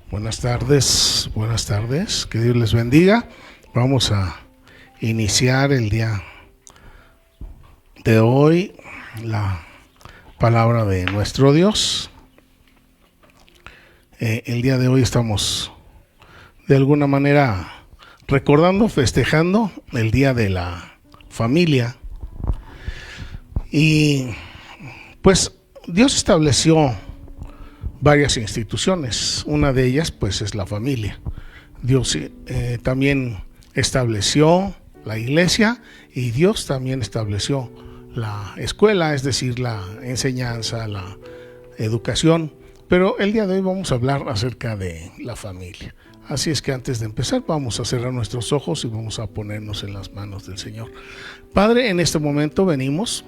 Buenas tardes, que Dios les bendiga. Vamos a iniciar el día de hoy la palabra de nuestro Dios. El día de hoy estamos de alguna manera recordando, festejando el Día de la Familia. Y pues Dios estableció varias instituciones. Una de ellas pues es la familia. Dios también estableció la iglesia y Dios también estableció la escuela, es decir, la enseñanza, la educación. Pero el día de hoy vamos a hablar acerca de la familia. Así es que antes de empezar vamos a cerrar nuestros ojos y vamos a ponernos en las manos del Señor. Padre, en este momento venimos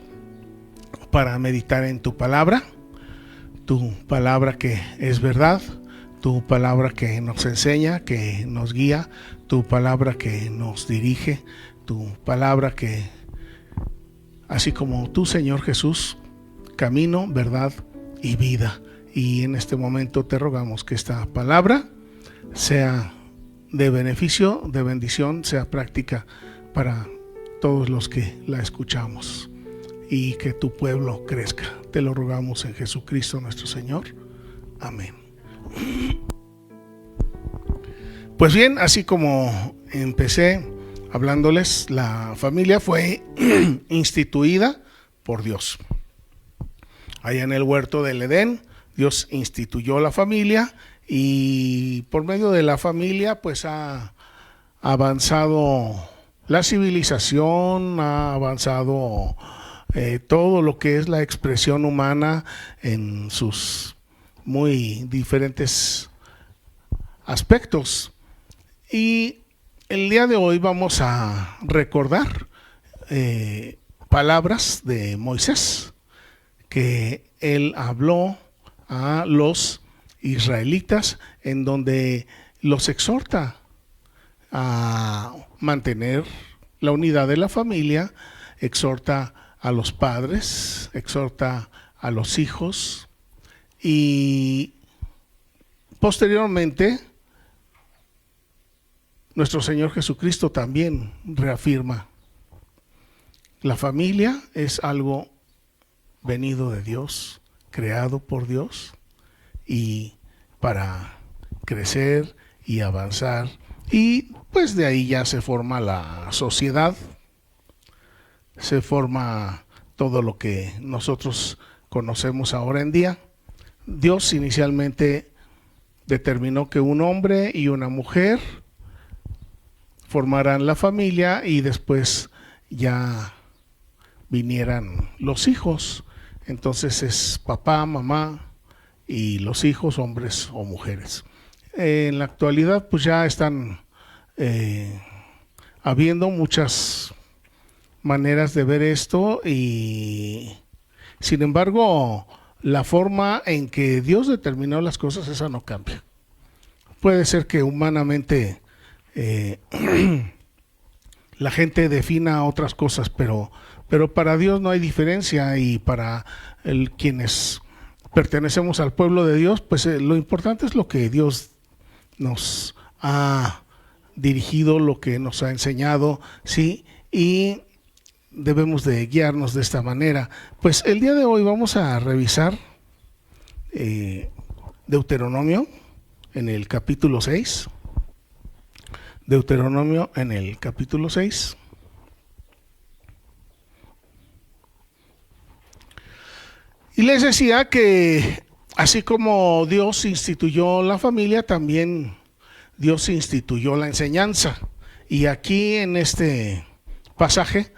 para meditar en tu palabra que es verdad, tu palabra que nos enseña, que nos guía, tu palabra que nos dirige, tu palabra que, así como tú, Señor Jesús, camino, verdad y vida. Y en este momento te rogamos que esta palabra sea de beneficio, de bendición, sea práctica para todos los que la escuchamos. Y que tu pueblo crezca. Te lo rogamos en Jesucristo nuestro Señor. Amén. Pues bien, así como empecé hablándoles, la familia fue instituida por Dios. Allá en el huerto del Edén, Dios instituyó la familia y por medio de la familia pues ha avanzado la civilización, ha avanzado todo lo que es la expresión humana en sus muy diferentes aspectos. Y el día de hoy vamos a recordar palabras de Moisés que él habló a los israelitas, en donde los exhorta a mantener la unidad de la familia, exhorta a los padres, exhorta a los hijos y posteriormente nuestro Señor Jesucristo también reafirma: la familia es algo venido de Dios, creado por Dios y para crecer y avanzar, y pues de ahí ya se forma la sociedad. Se forma todo lo que nosotros conocemos ahora en día. Dios inicialmente determinó que un hombre y una mujer formaran la familia y después ya vinieran los hijos. Entonces es papá, mamá y los hijos, hombres o mujeres. En la actualidad pues ya están habiendo muchas maneras de ver esto y sin embargo la forma en que Dios determinó las cosas, esa no cambia. Puede ser que humanamente la gente defina otras cosas, pero para Dios no hay diferencia, y para quienes pertenecemos al pueblo de Dios, pues lo importante es lo que Dios nos ha dirigido, lo que nos ha enseñado, ¿sí? Y debemos de guiarnos de esta manera. Pues el día de hoy vamos a revisar Deuteronomio en el capítulo 6. Deuteronomio en el capítulo 6. Y les decía que así como Dios instituyó la familia, también Dios instituyó la enseñanza. Y aquí en este pasaje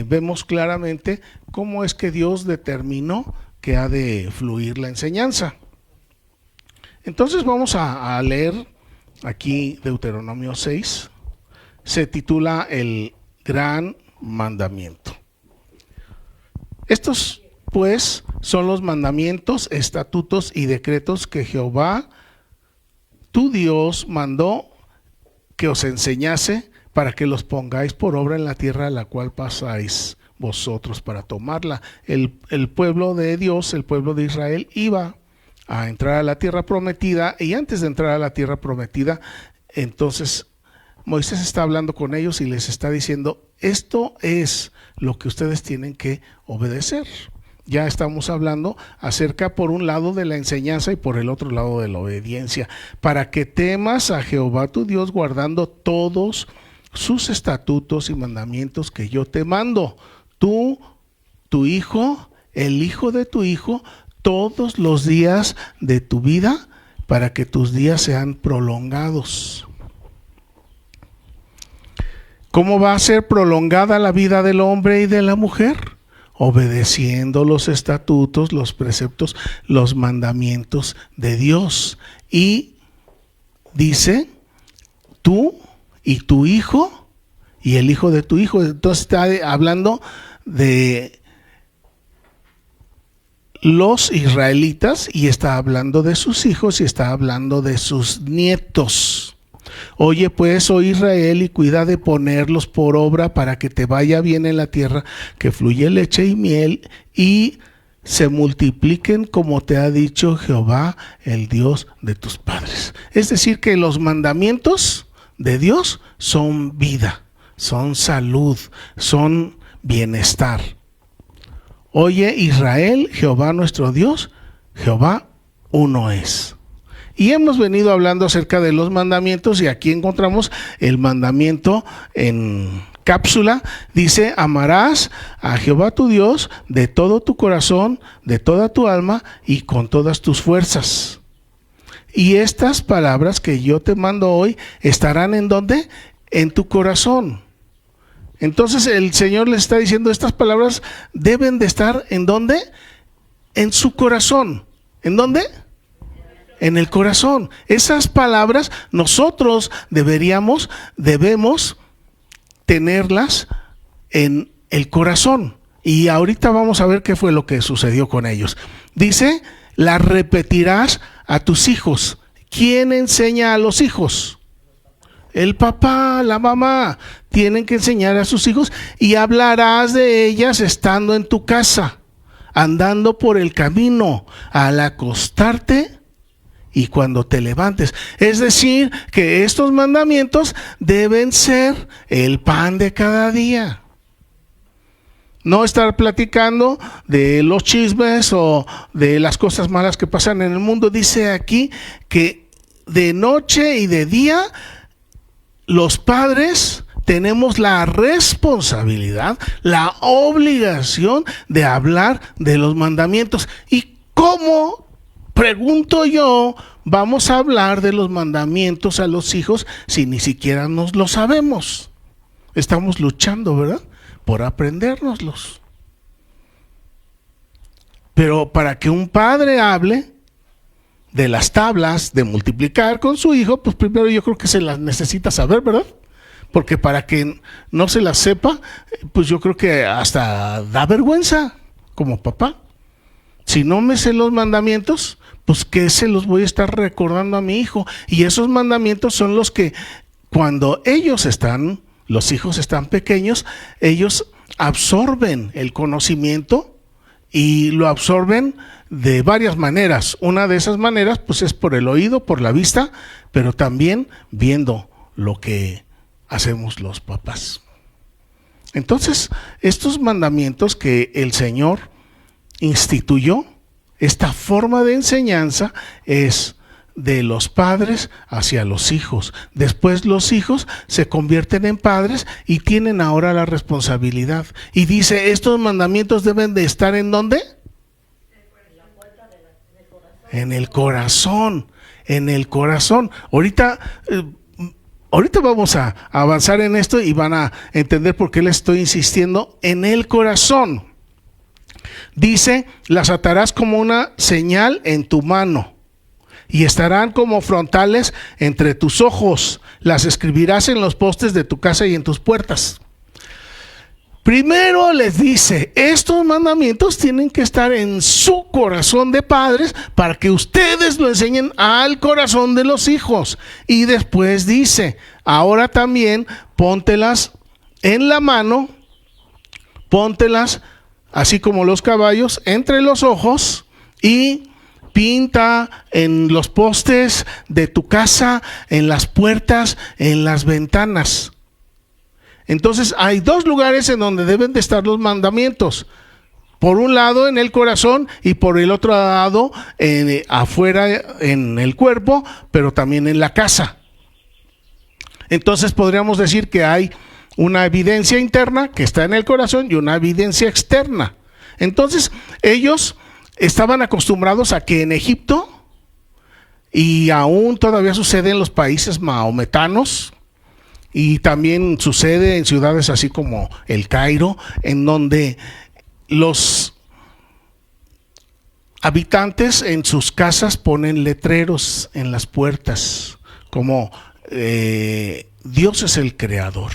vemos claramente cómo es que Dios determinó que ha de fluir la enseñanza. Entonces vamos a leer aquí Deuteronomio 6. Se titula El Gran Mandamiento. Estos pues son los mandamientos, estatutos y decretos que Jehová tu Dios mandó que os enseñase, para que los pongáis por obra en la tierra a la cual pasáis vosotros para tomarla. El pueblo de Dios, el pueblo de Israel, iba a entrar a la tierra prometida, y antes de entrar a la tierra prometida, entonces Moisés está hablando con ellos y les está diciendo, esto es lo que ustedes tienen que obedecer. Ya estamos hablando acerca por un lado de la enseñanza y por el otro lado de la obediencia, para que temas a Jehová tu Dios guardando todos sus estatutos y mandamientos que yo te mando, tú, tu hijo, el hijo de tu hijo, todos los días de tu vida, para que tus días sean prolongados. ¿Cómo va a ser prolongada la vida del hombre y de la mujer? Obedeciendo los estatutos, los preceptos, los mandamientos de Dios. Y dice, tú y tu hijo y el hijo de tu hijo. Entonces está hablando de los israelitas y está hablando de sus hijos y está hablando de sus nietos. Oye pues, oh Israel, y cuida de ponerlos por obra para que te vaya bien en la tierra, que fluye leche y miel, y se multipliquen como te ha dicho Jehová, el Dios de tus padres. Es decir, que los mandamientos de Dios son vida, son salud, son bienestar. Oye Israel, Jehová nuestro Dios, Jehová uno es. Y hemos venido hablando acerca de los mandamientos y aquí encontramos el mandamiento en cápsula. Dice, amarás a Jehová tu Dios de todo tu corazón, de toda tu alma y con todas tus fuerzas. Y estas palabras que yo te mando hoy estarán ¿en dónde? En tu corazón. Entonces el Señor les está diciendo, estas palabras deben de estar ¿en dónde? En su corazón. ¿En dónde? En el corazón. Esas palabras nosotros debemos tenerlas en el corazón. Y ahorita vamos a ver qué fue lo que sucedió con ellos. Dice, las repetirás a tus hijos. ¿Quién enseña a los hijos? El papá, la mamá. Tienen que enseñar a sus hijos y hablarás de ellas estando en tu casa, andando por el camino, al acostarte y cuando te levantes. Es decir, que estos mandamientos deben ser el pan de cada día. No estar platicando de los chismes o de las cosas malas que pasan en el mundo. Dice aquí que de noche y de día los padres tenemos la responsabilidad, la obligación de hablar de los mandamientos. ¿Y cómo, pregunto yo, vamos a hablar de los mandamientos a los hijos si ni siquiera nos lo sabemos? Estamos luchando, ¿verdad?, por aprendérnoslos. Pero para que un padre hable de las tablas de multiplicar con su hijo, pues primero yo creo que se las necesita saber, ¿verdad? Porque para que no se las sepa, pues yo creo que hasta da vergüenza como papá. Si no me sé los mandamientos, pues ¿qué se los voy a estar recordando a mi hijo? Y esos mandamientos son los que cuando los hijos están pequeños, ellos absorben el conocimiento y lo absorben de varias maneras. Una de esas maneras pues es por el oído, por la vista, pero también viendo lo que hacemos los papás. Entonces, estos mandamientos que el Señor instituyó, esta forma de enseñanza es de los padres hacia los hijos. Después los hijos se convierten en padres y tienen ahora la responsabilidad. Y dice, estos mandamientos deben de estar ¿en dónde? En el corazón. En el corazón. Ahorita vamos a avanzar en esto y van a entender por qué les estoy insistiendo en el corazón. Dice, las atarás como una señal en tu mano y estarán como frontales entre tus ojos. Las escribirás en los postes de tu casa y en tus puertas. Primero les dice, estos mandamientos tienen que estar en su corazón de padres para que ustedes lo enseñen al corazón de los hijos. Y después dice, ahora también póntelas en la mano, póntelas así como los caballos entre los ojos y pinta en los postes de tu casa, en las puertas, en las ventanas. Entonces hay dos lugares en donde deben de estar los mandamientos. Por un lado en el corazón y por el otro lado afuera en el cuerpo, pero también en la casa. Entonces podríamos decir que hay una evidencia interna que está en el corazón y una evidencia externa. Entonces ellos estaban acostumbrados a que en Egipto, y aún todavía sucede en los países mahometanos, y también sucede en ciudades así como El Cairo, en donde los habitantes en sus casas ponen letreros en las puertas, como Dios es el creador,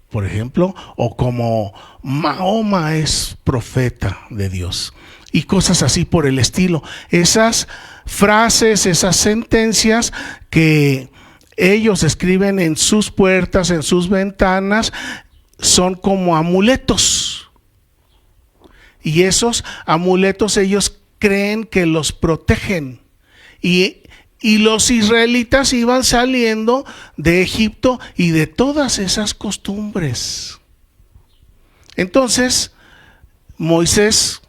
por ejemplo, o como Mahoma es profeta de Dios, y cosas así por el estilo. Esas frases, esas sentencias que ellos escriben en sus puertas, en sus ventanas, son como amuletos. Y esos amuletos ellos creen que los protegen. Y los israelitas iban saliendo de Egipto y de todas esas costumbres. Entonces, Moisés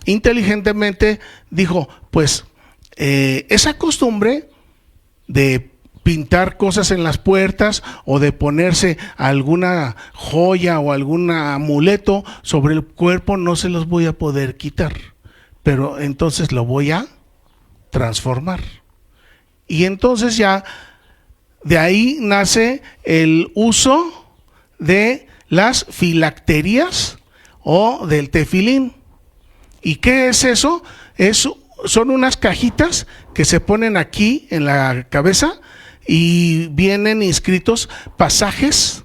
inteligentemente dijo, pues esa costumbre de pintar cosas en las puertas o de ponerse alguna joya o algún amuleto sobre el cuerpo no se los voy a poder quitar, pero entonces lo voy a transformar. Y entonces ya de ahí nace el uso de las filacterías o del tefilín. ¿Y qué es eso? Son unas cajitas que se ponen aquí en la cabeza y vienen inscritos pasajes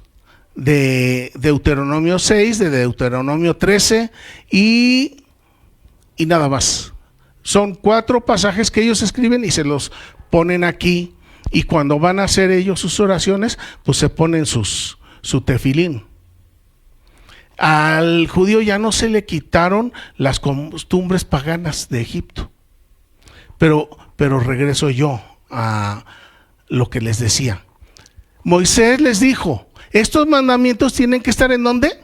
de Deuteronomio 6, de Deuteronomio 13 y nada más. Son 4 pasajes que ellos escriben y se los ponen aquí, y cuando van a hacer ellos sus oraciones, pues se ponen su tefilín. Al judío ya no se le quitaron las costumbres paganas de Egipto. Pero regreso yo a lo que les decía. Moisés les dijo, estos mandamientos tienen que estar ¿en dónde?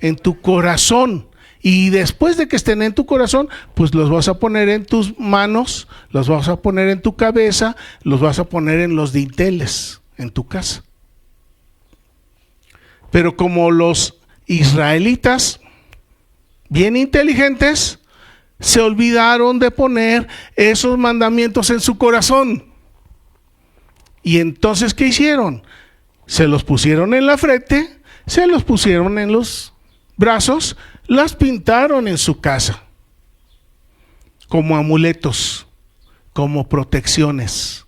En tu corazón. Y después de que estén en tu corazón, pues los vas a poner en tus manos, los vas a poner en tu cabeza, los vas a poner en los dinteles en tu casa. Pero como los israelitas, bien inteligentes, se olvidaron de poner esos mandamientos en su corazón. Y entonces, ¿qué hicieron? Se los pusieron en la frente, se los pusieron en los brazos, las pintaron en su casa como amuletos, como protecciones.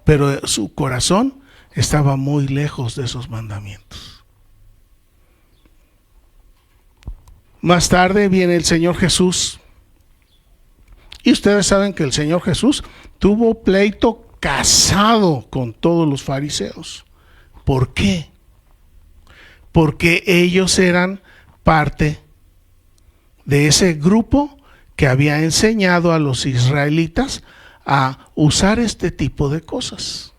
Pero su corazón estaba muy lejos de esos mandamientos. Más tarde viene el Señor Jesús. Y ustedes saben que el Señor Jesús tuvo pleito casado con todos los fariseos. ¿Por qué? Porque ellos eran parte de ese grupo que había enseñado a los israelitas a usar este tipo de cosas.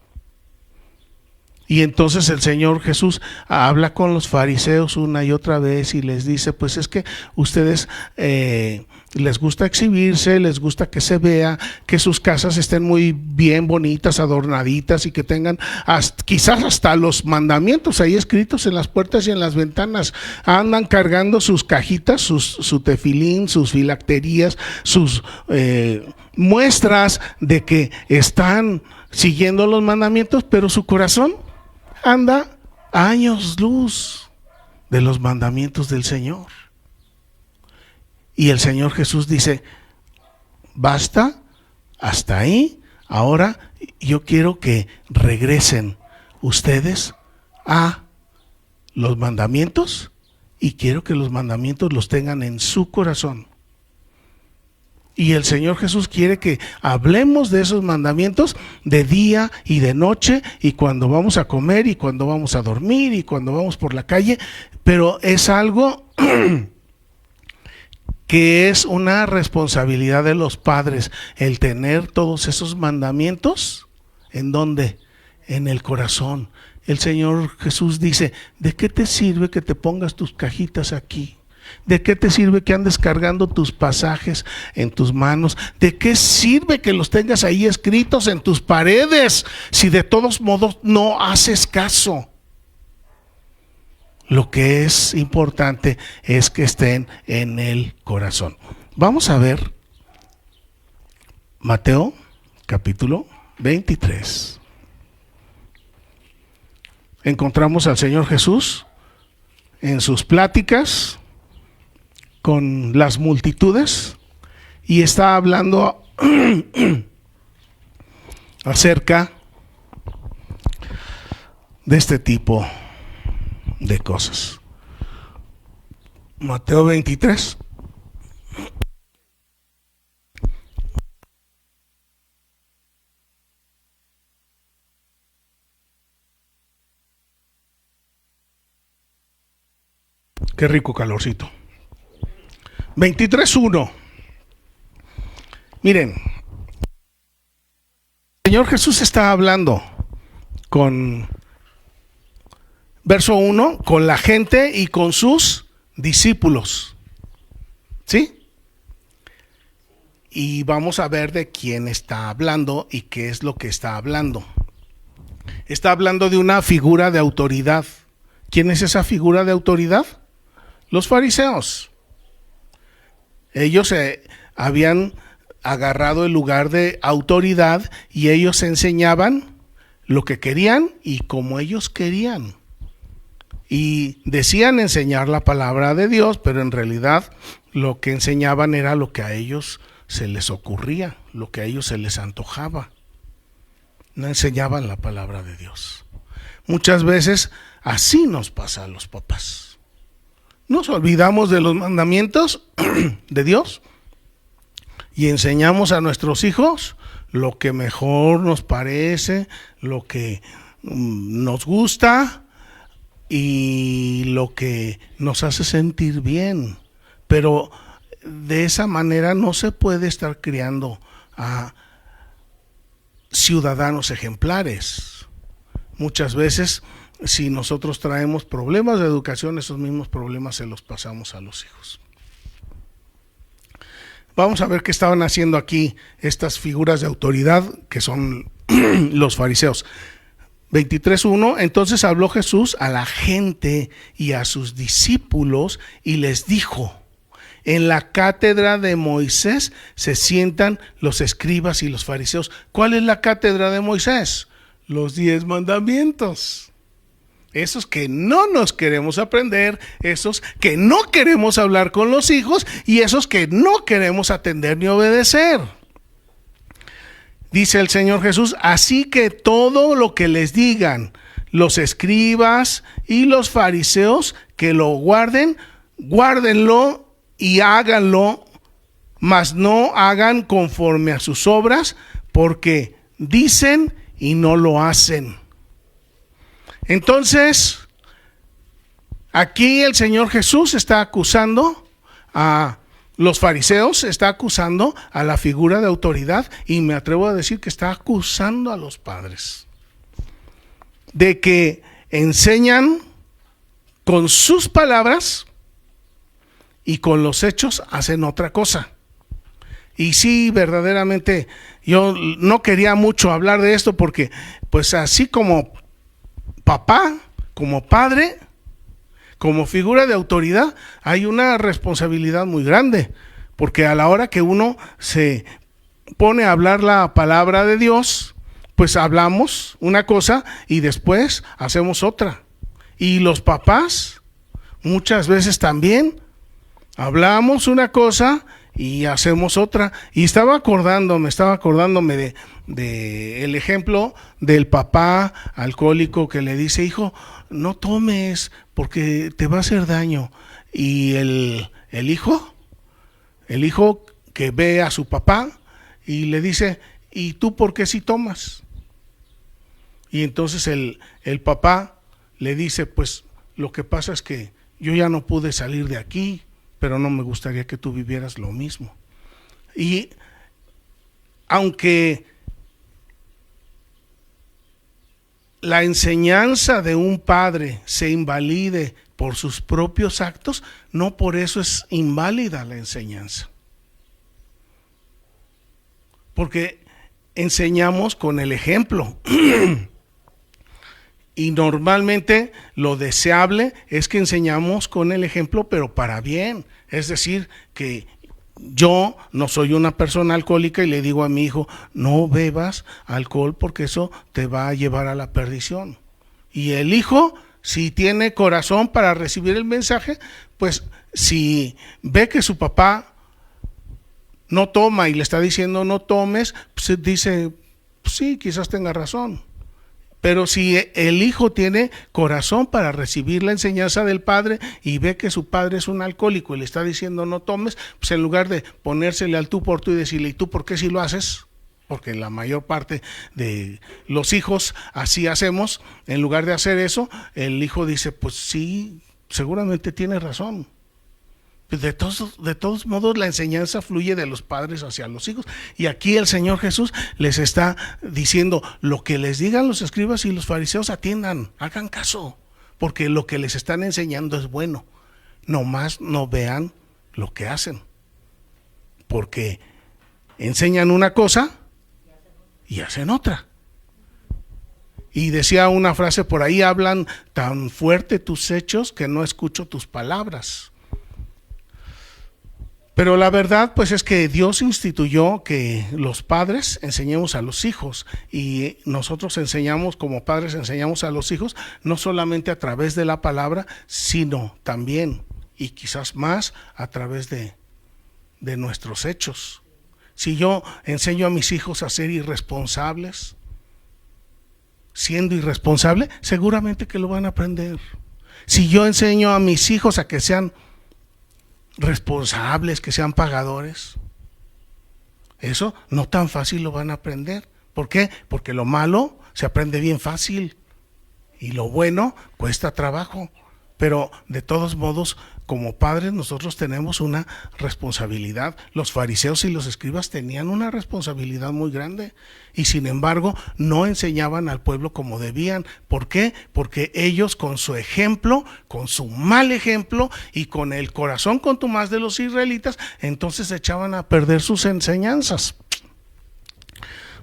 Y entonces el Señor Jesús habla con los fariseos una y otra vez y les dice, pues es que ustedes les gusta exhibirse, les gusta que se vea, que sus casas estén muy bien bonitas, adornaditas y que tengan quizás hasta los mandamientos ahí escritos en las puertas y en las ventanas. Andan cargando sus cajitas, su tefilín, sus filacterías, sus muestras de que están siguiendo los mandamientos, pero su corazón anda a años luz de los mandamientos del Señor. Y el Señor Jesús dice, basta, hasta ahí, ahora yo quiero que regresen ustedes a los mandamientos y quiero que los mandamientos los tengan en su corazón. Y el Señor Jesús quiere que hablemos de esos mandamientos de día y de noche, y cuando vamos a comer, y cuando vamos a dormir, y cuando vamos por la calle, pero es algo que es una responsabilidad de los padres el tener todos esos mandamientos. ¿En dónde? En el corazón. El Señor Jesús dice, ¿de qué te sirve que te pongas tus cajitas aquí? ¿De qué te sirve que andes cargando tus pasajes en tus manos? ¿De qué sirve que los tengas ahí escritos en tus paredes si de todos modos no haces caso? Lo que es importante es que estén en el corazón. Vamos a ver Mateo capítulo 23. Encontramos al Señor Jesús en sus pláticas con las multitudes y está hablando acerca de este tipo de cosas. Mateo 23. Qué rico calorcito. 23:1. Miren, el Señor Jesús está hablando con verso 1, con la gente y con sus discípulos. ¿Sí? Y vamos a ver de quién está hablando y qué es lo que está hablando. Está hablando de una figura de autoridad. ¿Quién es esa figura de autoridad? Los fariseos. Ellos habían agarrado el lugar de autoridad y ellos enseñaban lo que querían y como ellos querían. Y decían enseñar la palabra de Dios, pero en realidad lo que enseñaban era lo que a ellos se les ocurría, lo que a ellos se les antojaba. No enseñaban la palabra de Dios. Muchas veces así nos pasa a los papás. Nos olvidamos de los mandamientos de Dios y enseñamos a nuestros hijos lo que mejor nos parece, lo que nos gusta y lo que nos hace sentir bien. Pero de esa manera no se puede estar criando a ciudadanos ejemplares. Muchas veces, si nosotros traemos problemas de educación, esos mismos problemas se los pasamos a los hijos. Vamos a ver qué estaban haciendo aquí estas figuras de autoridad que son los fariseos. 23:1. Entonces habló Jesús a la gente y a sus discípulos y les dijo: en la cátedra de Moisés se sientan los escribas y los fariseos. ¿Cuál es la cátedra de Moisés? Los 10 mandamientos. Esos que no nos queremos aprender, esos que no queremos hablar con los hijos y esos que no queremos atender ni obedecer. Dice el Señor Jesús: así que todo lo que les digan los escribas y los fariseos, que lo guarden, guárdenlo y háganlo, mas no hagan conforme a sus obras, porque dicen y no lo hacen. Entonces, aquí el Señor Jesús está acusando a los fariseos, está acusando a la figura de autoridad y me atrevo a decir que está acusando a los padres de que enseñan con sus palabras y con los hechos hacen otra cosa. Y sí, verdaderamente, yo no quería mucho hablar de esto porque, pues así como papá, como padre, como figura de autoridad, hay una responsabilidad muy grande, porque a la hora que uno se pone a hablar la palabra de Dios, pues hablamos una cosa y después hacemos otra. Y los papás muchas veces también hablamos una cosa y hacemos otra. Y estaba acordándome de el ejemplo del papá alcohólico que le dice: hijo, no tomes porque te va a hacer daño. Y el hijo que ve a su papá y le dice: ¿y tú por qué si tomas? Y entonces el papá le dice: pues lo que pasa es que yo ya no pude salir de aquí pero no me gustaría que tú vivieras lo mismo. Y aunque la enseñanza de un padre se invalide por sus propios actos, no por eso es inválida la enseñanza. Porque enseñamos con el ejemplo. Y normalmente lo deseable es que enseñamos con el ejemplo, pero para bien. Es decir, que yo no soy una persona alcohólica y le digo a mi hijo, no bebas alcohol porque eso te va a llevar a la perdición. Y el hijo, si tiene corazón para recibir el mensaje, pues si ve que su papá no toma y le está diciendo no tomes, pues dice, sí, quizás tenga razón. Pero si el hijo tiene corazón para recibir la enseñanza del padre y ve que su padre es un alcohólico y le está diciendo no tomes, pues en lugar de ponérsele al tú por tú y decirle, ¿y tú por qué si lo haces? Porque la mayor parte de los hijos así hacemos. En lugar de hacer eso, el hijo dice, pues sí, seguramente tiene razón. De todos modos, la enseñanza fluye de los padres hacia los hijos. Y aquí el Señor Jesús les está diciendo, lo que les digan los escribas y los fariseos, atiendan, hagan caso, porque lo que les están enseñando es bueno. Nomás no vean lo que hacen, porque enseñan una cosa y hacen otra. Y decía una frase por ahí, hablan tan fuerte tus hechos que no escucho tus palabras. Pero la verdad pues es que Dios instituyó que los padres enseñemos a los hijos, y nosotros enseñamos como padres, enseñamos a los hijos no solamente a través de la palabra, sino también y quizás más a través de nuestros hechos. Si yo enseño a mis hijos a ser irresponsables, siendo irresponsable, seguramente que lo van a aprender. Si yo enseño a mis hijos a que sean responsables, que sean pagadores, eso no tan fácil lo van a aprender. ¿Por qué? Porque lo malo se aprende bien fácil y lo bueno cuesta trabajo. Pero de todos modos, como padres nosotros tenemos una responsabilidad. Los fariseos y los escribas tenían una responsabilidad muy grande y sin embargo no enseñaban al pueblo como debían. ¿Por qué? Porque ellos con su ejemplo, con su mal ejemplo y con el corazón contumaz de los israelitas, entonces echaban a perder sus enseñanzas.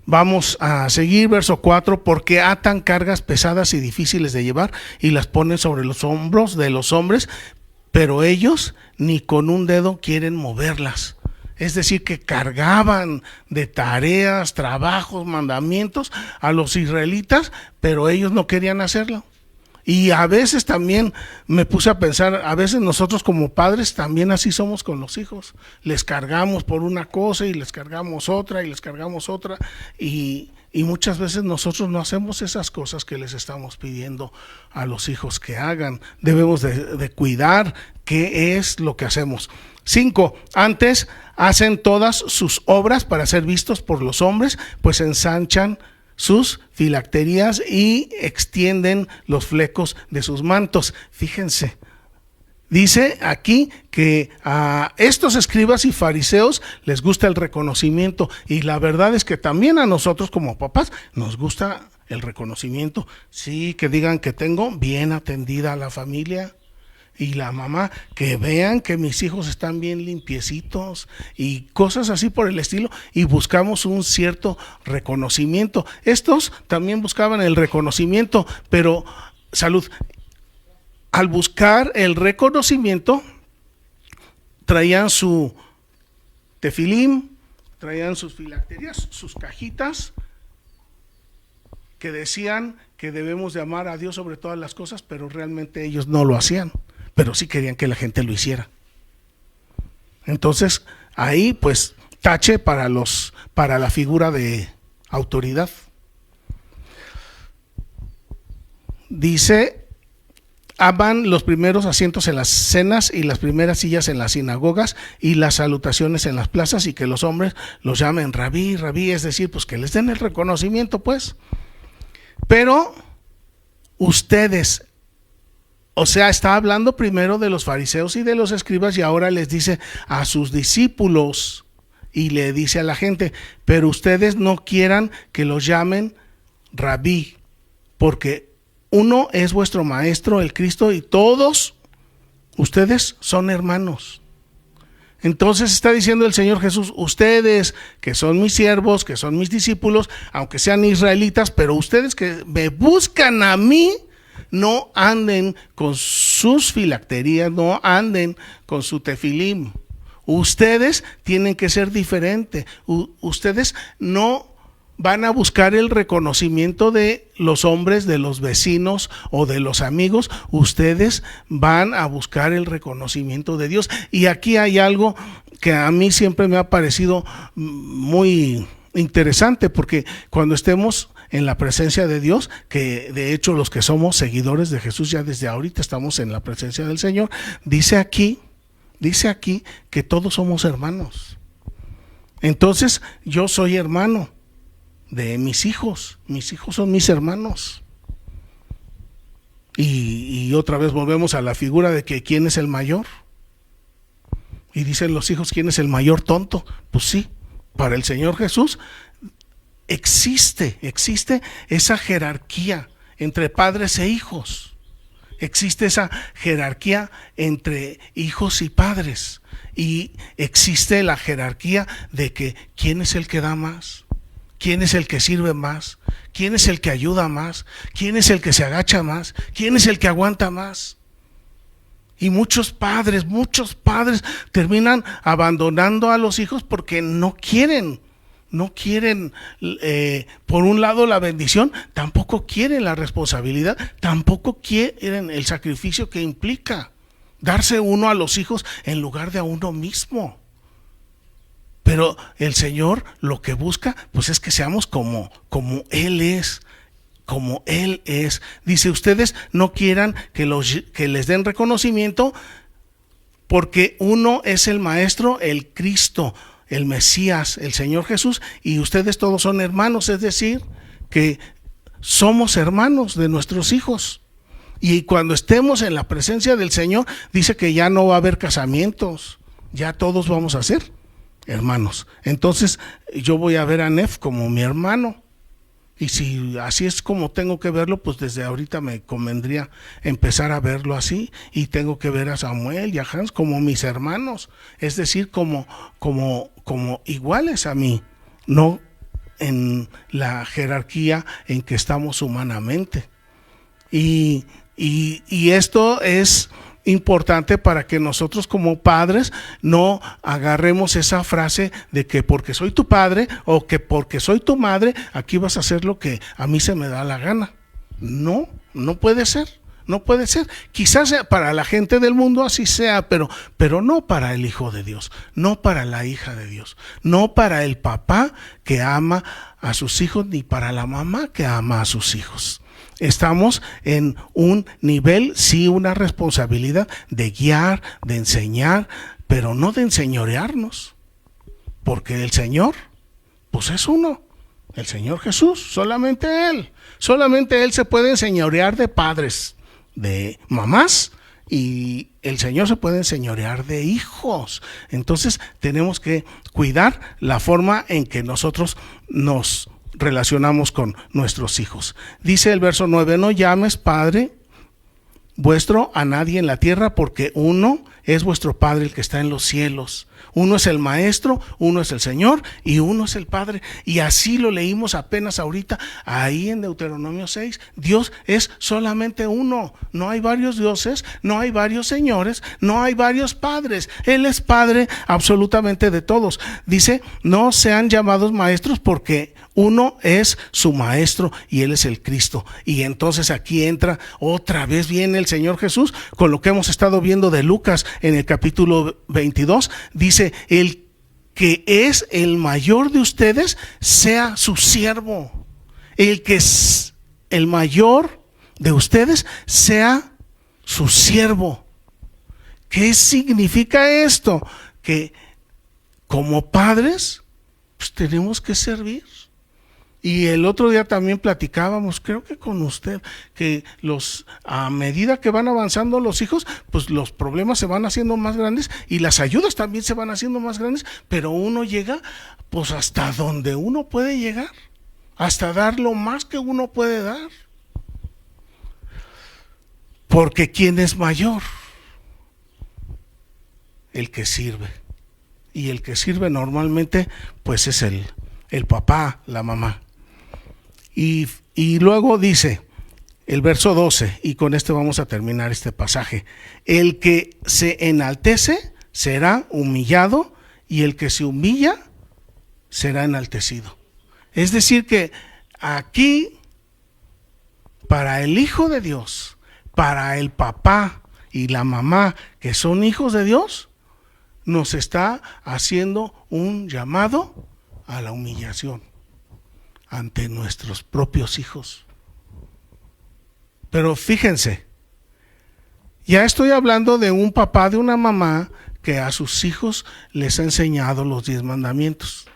Vamos a seguir, verso 4, porque atan cargas pesadas y difíciles de llevar y las ponen sobre los hombros de los hombres, pero ellos ni con un dedo quieren moverlas. Es decir, que cargaban de tareas, trabajos, mandamientos a los israelitas, pero ellos no querían hacerlo. Y a veces también me puse a pensar, a veces nosotros como padres también así somos con los hijos. Les cargamos por una cosa y les cargamos otra y les cargamos otra y muchas veces nosotros no hacemos esas cosas que les estamos pidiendo a los hijos que hagan. Debemos de cuidar qué es lo que hacemos. 5. Antes hacen todas sus obras para ser vistos por los hombres, pues ensanchan sus filacterías y extienden los flecos de sus mantos. Fíjense, dice aquí que a estos escribas y fariseos les gusta el reconocimiento, y la verdad es que también a nosotros como papás nos gusta el reconocimiento. Sí, que digan que tengo bien atendida a la familia, y la mamá, que vean que mis hijos están bien limpiecitos y cosas así por el estilo, y buscamos un cierto reconocimiento. Estos también buscaban el reconocimiento, pero salud, al buscar el reconocimiento traían su tefilim, traían sus filacterías, sus cajitas que decían que debemos de amar a Dios sobre todas las cosas, pero realmente ellos no lo hacían, pero sí querían que la gente lo hiciera. Entonces ahí pues tache para la figura de autoridad. Dice, aman los primeros asientos en las cenas y las primeras sillas en las sinagogas y las salutaciones en las plazas, y que los hombres los llamen rabí, rabí, es decir, pues que les den el reconocimiento pues. Pero ustedes O sea, está hablando primero de los fariseos y de los escribas y ahora les dice a sus discípulos y le dice a la gente, pero ustedes no quieran que los llamen rabí, porque uno es vuestro maestro, el Cristo, y todos ustedes son hermanos. Entonces está diciendo el Señor Jesús, ustedes que son mis siervos, que son mis discípulos, aunque sean israelitas, pero ustedes que me buscan a mí, no anden con sus filacterías, no anden con su tefilim. Ustedes tienen que ser diferentes. Ustedes no van a buscar el reconocimiento de los hombres, de los vecinos o de los amigos. Ustedes van a buscar el reconocimiento de Dios. Y aquí hay algo que a mí siempre me ha parecido muy interesante, porque cuando estemos en la presencia de Dios, que de hecho los que somos seguidores de Jesús ya desde ahorita estamos en la presencia del Señor, dice aquí que todos somos hermanos. Entonces yo soy hermano de mis hijos son mis hermanos. Y otra vez volvemos a la figura de que ¿quién es el mayor? Y dicen los hijos, ¿quién es el mayor tonto? Pues sí, para el Señor Jesús existe esa jerarquía entre padres e hijos. Existe esa jerarquía entre hijos y padres. Y existe la jerarquía de que ¿quién es el que da más? ¿Quién es el que sirve más? ¿Quién es el que ayuda más? ¿Quién es el que se agacha más? ¿Quién es el que aguanta más? Y muchos padres terminan abandonando a los hijos porque no quieren, por un lado la bendición, tampoco quieren la responsabilidad, tampoco quieren el sacrificio que implica darse uno a los hijos en lugar de a uno mismo. Pero el Señor lo que busca, pues es que seamos como Él es, como Él es. Dice, ustedes no quieran que les den reconocimiento, porque uno es el Maestro, el Cristo, el Mesías, el Señor Jesús, y ustedes todos son hermanos, es decir, que somos hermanos de nuestros hijos. Y cuando estemos en la presencia del Señor, dice que ya no va a haber casamientos, ya todos vamos a ser hermanos. Entonces yo voy a ver a Nef como mi hermano, y si así es como tengo que verlo, pues desde ahorita me convendría empezar a verlo así. Y tengo que ver a Samuel y a Hans como mis hermanos, es decir, como iguales a mí, no en la jerarquía en que estamos humanamente. Y esto es importante para que nosotros como padres no agarremos esa frase de que porque soy tu padre o que porque soy tu madre, aquí vas a hacer lo que a mí se me da la gana. No puede ser. No puede ser. Quizás para la gente del mundo así sea, pero no para el Hijo de Dios, no para la hija de Dios, no para el papá que ama a sus hijos, ni para la mamá que ama a sus hijos. Estamos en un nivel, sí, una responsabilidad de guiar, de enseñar, pero no de enseñorearnos, porque el Señor, pues es uno, el Señor Jesús, solamente Él se puede enseñorear de padres, de mamás, y el Señor se puede enseñorear de hijos. Entonces tenemos que cuidar la forma en que nosotros nos relacionamos con nuestros hijos. Dice el verso 9, no llames Padre vuestro a nadie en la tierra, porque uno es vuestro Padre, el que está en los cielos. Uno es el Maestro, uno es el Señor y uno es el Padre. Y así lo leímos apenas ahorita ahí en Deuteronomio 6. Dios es solamente uno. No hay varios dioses, no hay varios señores, no hay varios padres. Él es Padre absolutamente de todos. Dice, no sean llamados maestros, porque uno es su Maestro y Él es el Cristo. Y entonces aquí entra otra vez, viene el Señor Jesús con lo que hemos estado viendo de Lucas en el capítulo 22. Dice, el que es el mayor de ustedes sea su siervo. El que es el mayor de ustedes sea su siervo. ¿Qué significa esto? Que como padres, pues tenemos que servir. Y el otro día también platicábamos, creo que con usted, que a medida que van avanzando los hijos, pues los problemas se van haciendo más grandes y las ayudas también se van haciendo más grandes, pero uno llega pues hasta donde uno puede llegar, hasta dar lo más que uno puede dar. Porque ¿quién es mayor? El que sirve. Y el que sirve normalmente pues es el papá, la mamá. Y luego dice el verso 12, y con este vamos a terminar este pasaje: el que se enaltece será humillado, y el que se humilla será enaltecido. Es decir que aquí, para el Hijo de Dios, para el papá y la mamá que son hijos de Dios, nos está haciendo un llamado a la humillación ante nuestros propios hijos. Pero fíjense, ya estoy hablando de un papá, de una mamá que a sus hijos les ha enseñado los 10 mandamientos.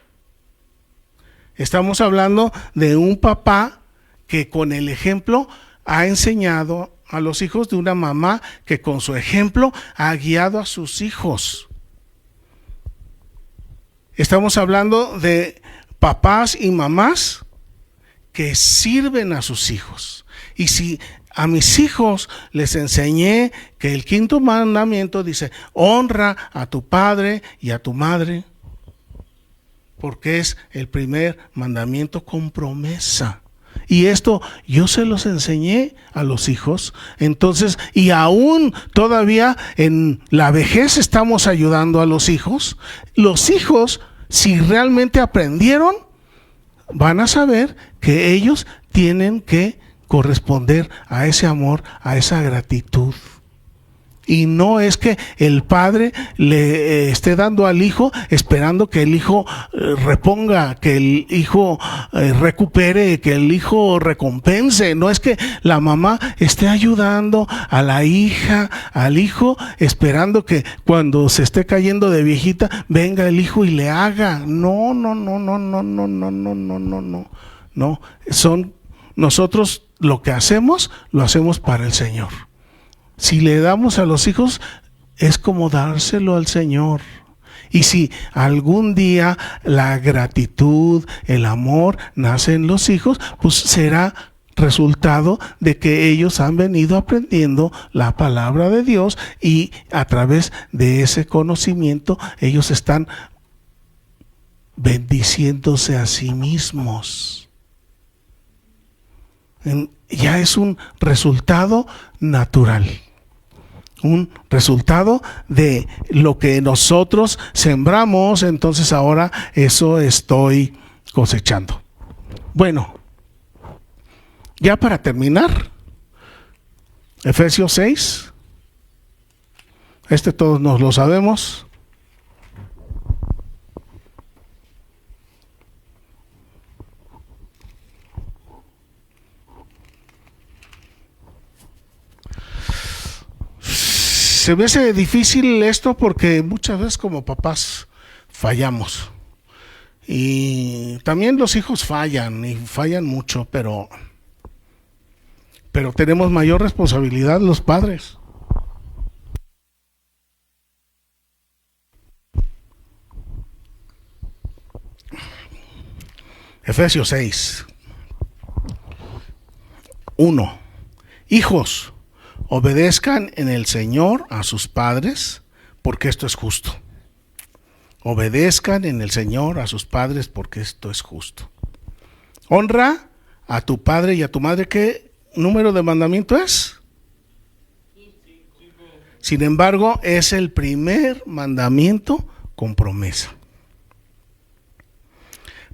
Estamos hablando de un papá que con el ejemplo ha enseñado a los hijos, de una mamá que con su ejemplo ha guiado a sus hijos. Estamos hablando de papás y mamás que sirven a sus hijos. Y si a mis hijos les enseñé que el 5.º mandamiento dice: honra a tu padre y a tu madre, porque es el primer mandamiento con promesa. Y esto yo se los enseñé a los hijos. Entonces, y aún todavía en la vejez estamos ayudando a los hijos. Los hijos, si realmente aprendieron, van a saber que ellos tienen que corresponder a ese amor, a esa gratitud. Y no es que el padre le esté dando al hijo esperando que el hijo reponga, que el hijo recupere, que el hijo recompense. No es que la mamá esté ayudando a la hija, al hijo, esperando que cuando se esté cayendo de viejita venga el hijo y le haga. No. No, nosotros lo que hacemos, lo hacemos para el Señor. Si le damos a los hijos, es como dárselo al Señor. Y si algún día la gratitud, el amor nace en los hijos, pues será resultado de que ellos han venido aprendiendo la palabra de Dios, y a través de ese conocimiento ellos están bendiciéndose a sí mismos. Ya es un resultado natural. Un resultado de lo que nosotros sembramos, entonces ahora eso estoy cosechando. Bueno, ya para terminar, Efesios 6, todos nos lo sabemos. Se me hace difícil esto porque muchas veces como papás fallamos. Y también los hijos fallan, y fallan mucho, pero tenemos mayor responsabilidad los padres. Efesios 6, 1. Hijos, obedezcan en el Señor a sus padres, porque esto es justo. Obedezcan en el Señor a sus padres, porque esto es justo. Honra a tu padre y a tu madre. ¿Qué número de mandamiento es? 5. Sin embargo, es el primer mandamiento con promesa.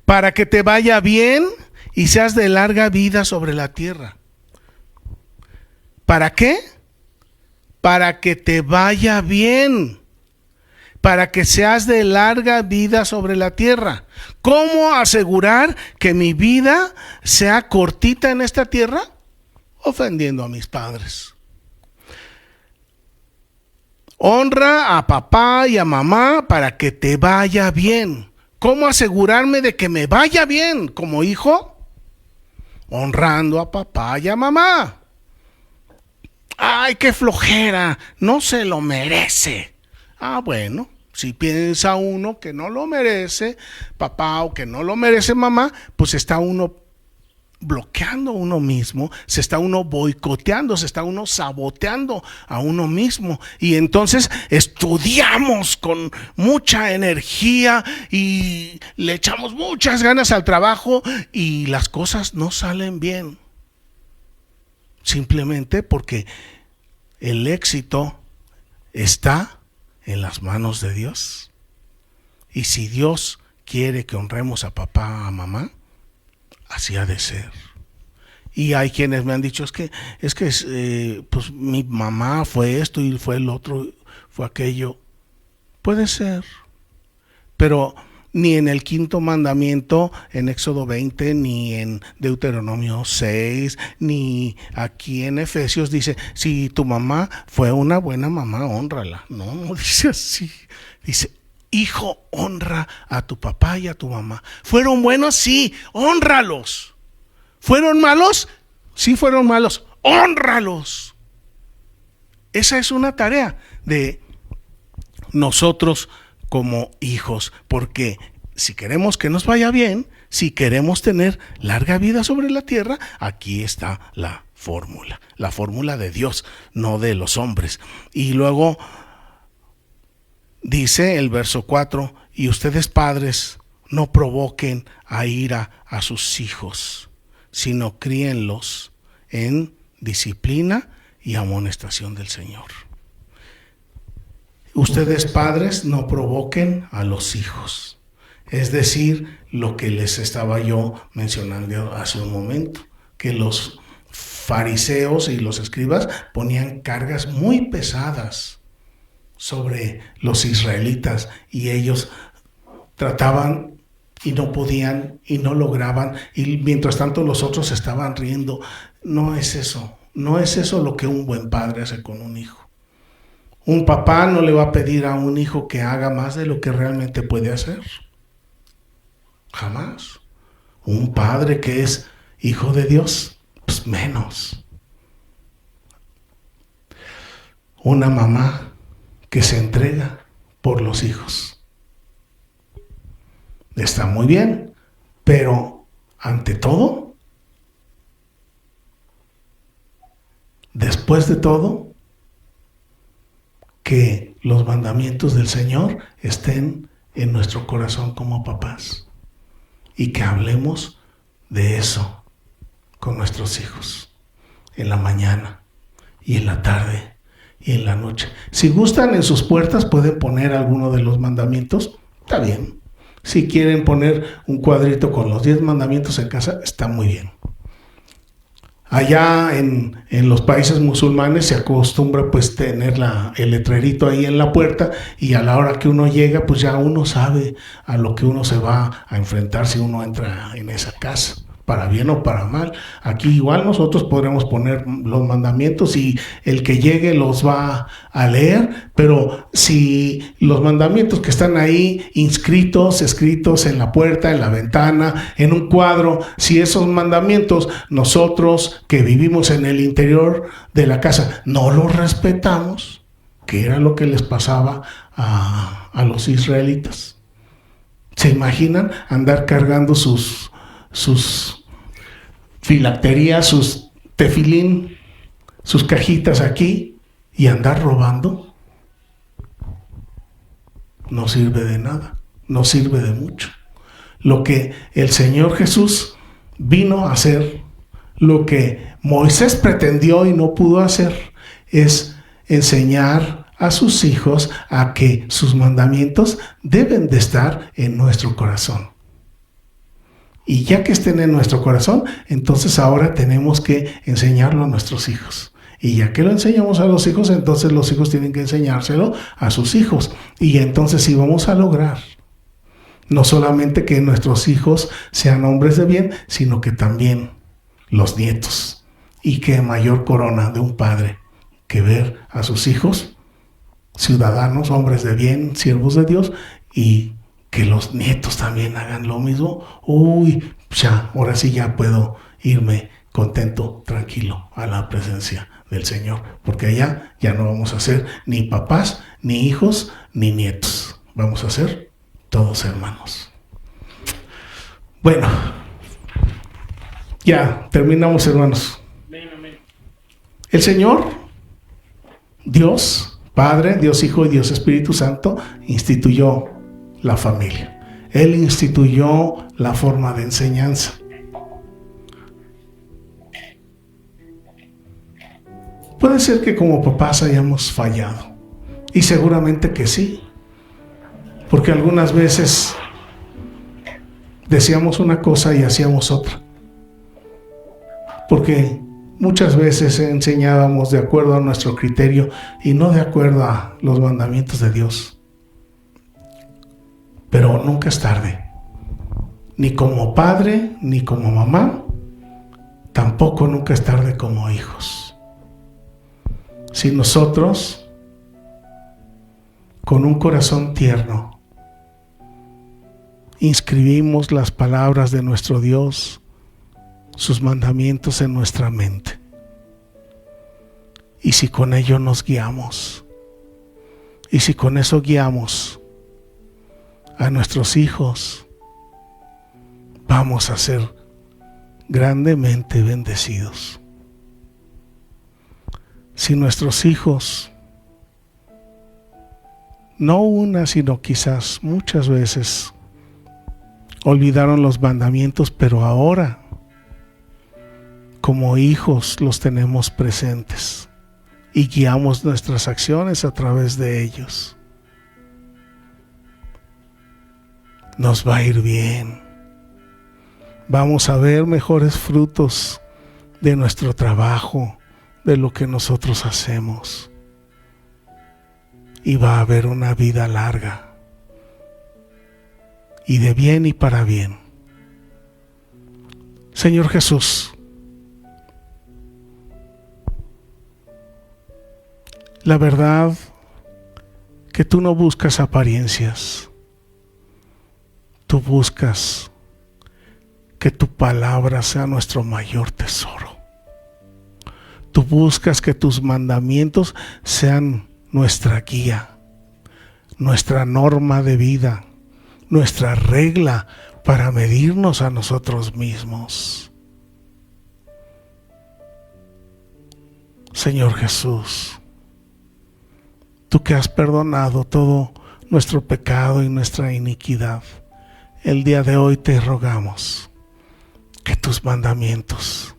Para que te vaya bien y seas de larga vida sobre la tierra. ¿Para qué? Para que te vaya bien, para que seas de larga vida sobre la tierra. ¿Cómo asegurar que mi vida sea cortita en esta tierra? Ofendiendo a mis padres. Honra a papá y a mamá para que te vaya bien. ¿Cómo asegurarme de que me vaya bien como hijo? honrando a papá y a mamá. ¡Ay, qué flojera! No se lo merece. Ah, bueno, si piensa uno que no lo merece papá o que no lo merece mamá, pues está uno bloqueando a uno mismo, se está uno boicoteando, se está uno saboteando a uno mismo. Y entonces estudiamos con mucha energía y le echamos muchas ganas al trabajo y las cosas no salen bien. Simplemente porque el éxito está en las manos de Dios. Y si Dios quiere que honremos a papá, a mamá, así ha de ser. Y hay quienes me han dicho, pues mi mamá fue esto y fue el otro, fue aquello. Puede ser, pero ni en el 5º mandamiento, en Éxodo 20, ni en Deuteronomio 6, ni aquí en Efesios dice, si tu mamá fue una buena mamá, hónrala. No, no dice así. Dice, hijo, honra a tu papá y a tu mamá. ¿Fueron buenos? Sí, hónralos. ¿Fueron malos? Sí, fueron malos. Hónralos. Esa es una tarea de nosotros como hijos, porque si queremos que nos vaya bien, si queremos tener larga vida sobre la tierra, aquí está la fórmula de Dios, no de los hombres. Y luego dice el verso 4, y ustedes padres no provoquen a ira a sus hijos, sino críenlos en disciplina y amonestación del Señor. Ustedes padres no provoquen a los hijos. Es decir, lo que les estaba yo mencionando hace un momento, que los fariseos y los escribas ponían cargas muy pesadas sobre los israelitas y ellos trataban y no podían y no lograban, y mientras tanto los otros estaban riendo. No es eso lo que un buen padre hace con un hijo. Un papá no le va a pedir a un hijo que haga más de lo que realmente puede hacer. Jamás. Un padre que es hijo de Dios, pues menos. Una mamá que se entrega por los hijos. Está muy bien, pero ante todo, después de todo, que los mandamientos del Señor estén en nuestro corazón como papás y que hablemos de eso con nuestros hijos en la mañana y en la tarde y en la noche. Si gustan, en sus puertas pueden poner alguno de los mandamientos, está bien. Si quieren poner un cuadrito con los 10 mandamientos en casa, está muy bien. Allá en los países musulmanes se acostumbra pues tener el letrerito ahí en la puerta, y a la hora que uno llega pues ya uno sabe a lo que uno se va a enfrentar si uno entra en esa casa, para bien o para mal. Aquí igual nosotros podremos poner los mandamientos y el que llegue los va a leer, pero si los mandamientos que están ahí escritos en la puerta, en la ventana, en un cuadro, si esos mandamientos nosotros que vivimos en el interior de la casa no los respetamos, que era lo que les pasaba a los israelitas. ¿Se imaginan andar cargando sus filacterías, sus tefilín, sus cajitas aquí y andar robando? No sirve de nada, no sirve de mucho. Lo que el Señor Jesús vino a hacer, lo que Moisés pretendió y no pudo hacer, es enseñar a sus hijos a que sus mandamientos deben de estar en nuestro corazón. Y ya que estén en nuestro corazón, entonces ahora tenemos que enseñarlo a nuestros hijos. Y ya que lo enseñamos a los hijos, entonces los hijos tienen que enseñárselo a sus hijos. Y entonces sí vamos a lograr no solamente que nuestros hijos sean hombres de bien, sino que también los nietos. Y qué mayor corona de un padre que ver a sus hijos ciudadanos, hombres de bien, siervos de Dios, y que los nietos también hagan lo mismo. Uy, ya, ahora sí ya puedo irme contento, tranquilo a la presencia del Señor, porque allá ya no vamos a ser ni papás, ni hijos, ni nietos. Vamos a ser todos hermanos. Bueno, ya terminamos, hermanos. El Señor, Dios Padre, Dios Hijo y Dios Espíritu Santo, instituyó la familia. Él instituyó la forma de enseñanza. Puede ser que como papás hayamos fallado, y seguramente que sí, porque algunas veces decíamos una cosa y hacíamos otra, porque muchas veces enseñábamos de acuerdo a nuestro criterio y no de acuerdo a los mandamientos de Dios. Pero nunca es tarde, ni como padre, ni como mamá, tampoco nunca es tarde como hijos. Si nosotros, con un corazón tierno, inscribimos las palabras de nuestro Dios, sus mandamientos en nuestra mente, y si con ello nos guiamos, y si con eso guiamos a nuestros hijos, vamos a ser grandemente bendecidos. Si nuestros hijos, no una, sino quizás muchas veces, olvidaron los mandamientos, pero ahora, como hijos, los tenemos presentes y guiamos nuestras acciones a través de ellos, nos va a ir bien. Vamos a ver mejores frutos de nuestro trabajo, de lo que nosotros hacemos, y va a haber una vida larga y de bien y para bien. Señor Jesús, la verdad que tú no buscas apariencias, tú buscas que tu palabra sea nuestro mayor tesoro. Tú buscas que tus mandamientos sean nuestra guía, nuestra norma de vida, nuestra regla para medirnos a nosotros mismos. Señor Jesús, tú que has perdonado todo nuestro pecado y nuestra iniquidad, el día de hoy te rogamos que tus mandamientos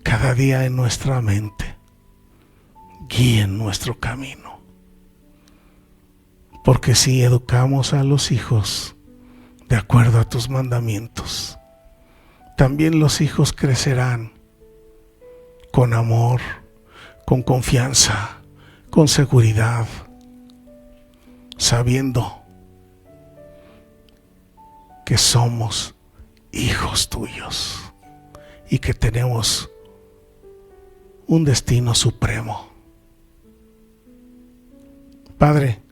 cada día en nuestra mente guíen nuestro camino, porque si educamos a los hijos de acuerdo a tus mandamientos, también los hijos crecerán con amor, con confianza, con seguridad, sabiendo que somos hijos tuyos y que tenemos un destino supremo. Padre,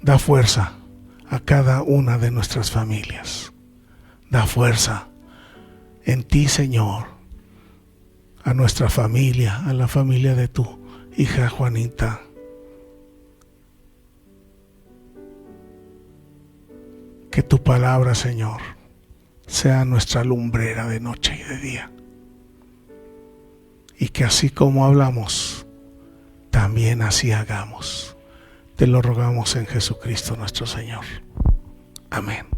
da fuerza a cada una de nuestras familias. Da fuerza en ti, Señor, a nuestra familia, a la familia de tu hija Juanita. Que tu palabra, Señor, sea nuestra lumbrera de noche y de día. Y que así como hablamos, también así hagamos. Te lo rogamos en Jesucristo nuestro Señor. Amén.